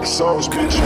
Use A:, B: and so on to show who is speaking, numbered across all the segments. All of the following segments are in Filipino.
A: Sauce, bitch.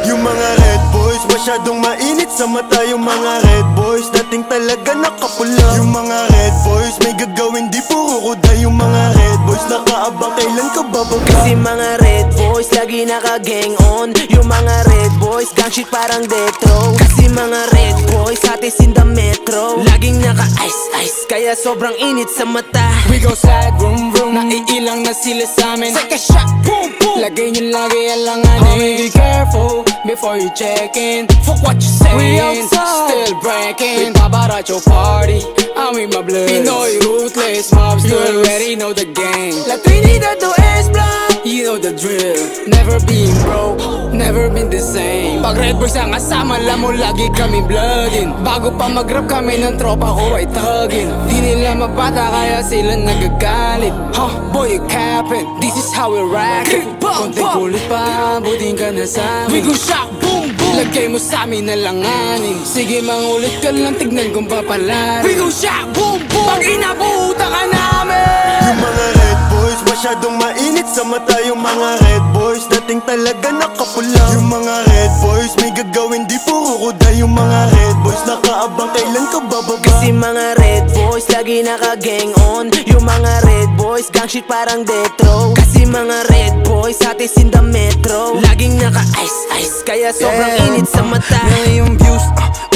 B: Yung mga red boys, masyadong mainit sa mata. Yung mga red boys, dating talaga nakapula. Yung mga red boys, may gagawin di puro kuda. Yung mga red boys, nakaabang kailan ka bababa.
C: Kasi mga red boys, lagi naka-gang on. Yung mga red boys, gang shit parang death row. Kasi mga red boys, hatis in the metro. Laging naka-ice-ice, kaya sobrang init sa mata.
D: We go slide, vroom vroom. Naiilang na sila sa amin. Take a shot, boom boom. Lagay nyo lagi alanganin. Homie, be careful before you check in. Fuck what you saying. We outside, still breaking. We paparazzo party, I'm with my blood. Pinoy ruthless mobs, you already know the game. La Trinidad to S-Block, you know the drill. Never been broke, never been the same. Pag red boys ang kasama, alam mo lagi kami bloodin. Bago pa mag-rap kami ng tropa ko ay tugin. Di nila mabata kaya sila nagagalit. Huh, boy you capping, this is how we rock it. Konting kulit pa, buting ka na sa amin. We go shock, boom boom. Lagay mo sa amin na langanin. Sige mangulit ka lang, tignan kung papalarin. We go shock, boom boom. Pag inabuta ka namin.
B: Yung mga red boys, masyadong mainit sa mata. Yung mga red boys, dating talaga nakapula. Yung mga red boys, may gagawin di puro kuda. Yung mga red boys, nakaabang kailan ka bababa.
C: Kasi mga red boys, lagi naka-gang on. Yung mga red boys, gang shit parang death row. Kasi mga red boys, hatis in the metro. Laging naka-ice-ice, kaya sobrang init sa mata.
D: Yung views,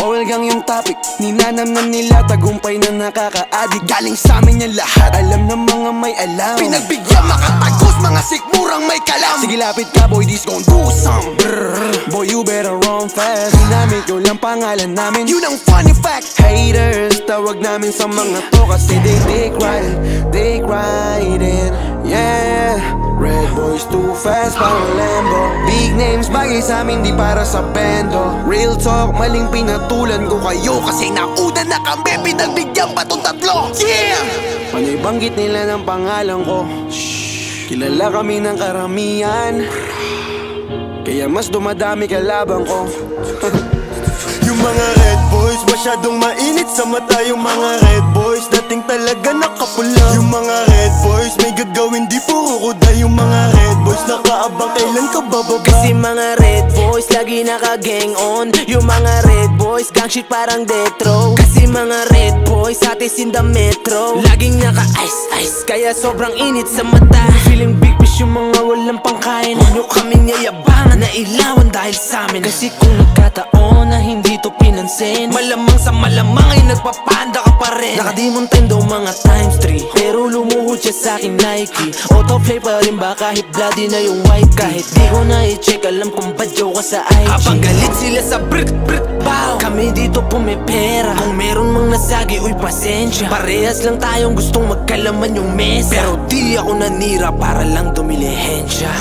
D: oil gang yung topic. Ninanamnan nila, tagumpay na nakaka-addict. Galing sa amin yan lahat, alam ng mga may alam. Pinagbigyan makatagos, mga sikmurang may kalam. Sige lapit ka boy, this gon' do some. Brrr, boy you better run fast. Ginamit ko lang pangalan namin, yun ang funny fact. Haters, tawag namin sa mga to kasi they riding, yeah. Red boys too fast, parang Lambo. Big names, bagay sa amin, di para sa bendo. Real talk, maling pinatulan ko kayo kasi nauna na kami, pinagbigyan pa tong tatlo. Yeah! Panay banggit nila ng pangalan ko. Shhh, kilala kami ng karamihan, kaya mas dumadami kalaban ko.
B: Yung mga red boys, masyadong mainit sa mata. Yung mga red boys, dating talaga nakapula. Yung mga red boys, may gagawin di puro kuda. Yung mga red boys, nakaabang kailan ka bababa.
C: Kasi mga red boys, lagi naka-gang on. Yung mga red boys, gang shit parang death row. Kasi mga red boys, hatis in the metro. Laging naka-ice-ice, kaya sobrang init sa mata. Feeling big fish yung mga walang pangkain. Huwag nyo kaming yayabangan na ilawan dahil sa amin. Kasi kung nagkataon na hindi to pinansin, malamang sa malamang ay nagpapanda ka pa rin. Nakadimon daw mga times 3, pero lumuhod siya sa aking Nike. Autoplay pa rin ba kahit bloody na yung white. Kahit di ko na i-check, alam kung badyaw ka sa IG. Habang galit sila sa brick bow, kami dito pumipera. Kung meron mang nasagi, uy pasensya. Parehas lang tayong gustong magkalaman yung mesa, pero di ako nanira para lang dumilihensya.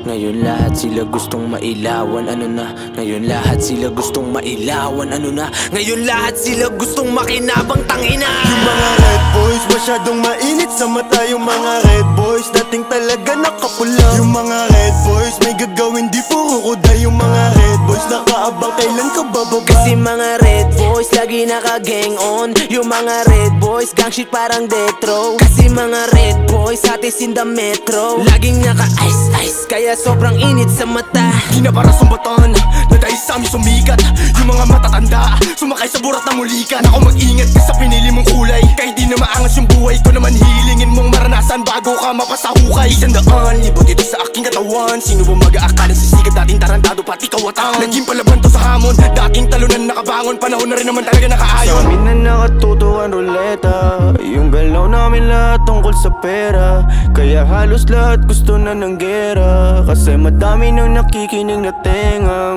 C: Ngayon lahat sila gustong mailawan, ano na? Ngayon lahat sila gustong mailawan, ano na? Ngayon lahat sila gustong makinabang, tangina.
B: Yung mga red boys, masyadong mainit sa mata. Yung mga red boys, dating talaga nakapula. Yung mga red boys, may gagawin di puro kuda. Yung mga red boys, nakaabang kailan ka bababa.
C: Kasi mga red boys, lagi naka-gang on. Yung mga red boys, gang shit parang death row. Kasi mga red boys, hatis in the metro. Laging naka-ice-ice, kaya sobrang init sa mata.
D: Di na para sumbatan, na dahil sa amin sumikat. Yung mga matatanda, sumakay sa burat na mulikan. Ako mag-ingat ka sa pinili mong kulay, kahit di na maangas yung buhay ko naman. Hilingin mong maranasan bago ka mapasahukay. Isang daan, libot ito sa aking katawan. Sino ba mag-aakala sa sikat, dating tarantado pati kawatan. Naging palaban to sa hamon, dating talunan nakabangon. Panahon na rin naman talaga nakaayon.
E: Sa amin na nakatutuan ruleta, yung galaw namin lahat tungkol sa pera. Kaya halos lahat gusto na ng gera, kasi madami nang nakikinig na tenga.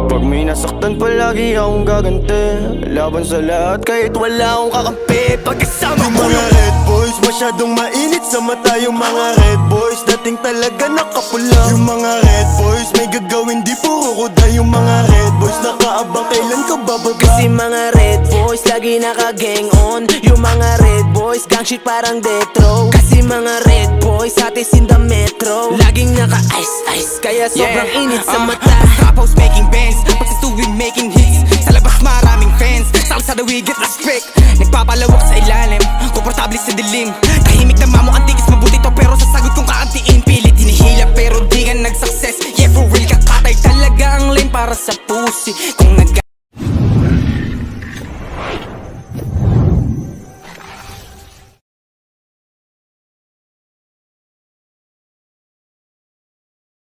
E: Pag may nasaktan palagi akong gaganti, laban sa lahat kahit wala akong kakampi. Pagkasama
B: Yung
E: ko
B: mga red boys, masyadong mainit sa mata. Yung mga red boys, dating talaga nakapula. Yung mga red boys, may gagawin di puro kuda. Yung mga red boys, nakaabang kailan ka ba bababa.
C: Kasi mga red boys lagi naka-gang on. Yung mga red boys gang shit parang death row. Kasi mga red boys atis in the metro. Laging naka-ice, kaya sobrang init sa mata.
D: Trap house making bands, pag sa tuwing making hits. Sa labas maraming fans, sa kalsada we get respect. Nagpapalawak sa ilalim, komportable sa dilim. Tahimik na mamo antikis, mabuti to pero sa sagot kong kaantiin. Pilit hinihila pero di ka nag-success. Yeah for real, kakatay talaga ang lane para sa pussy.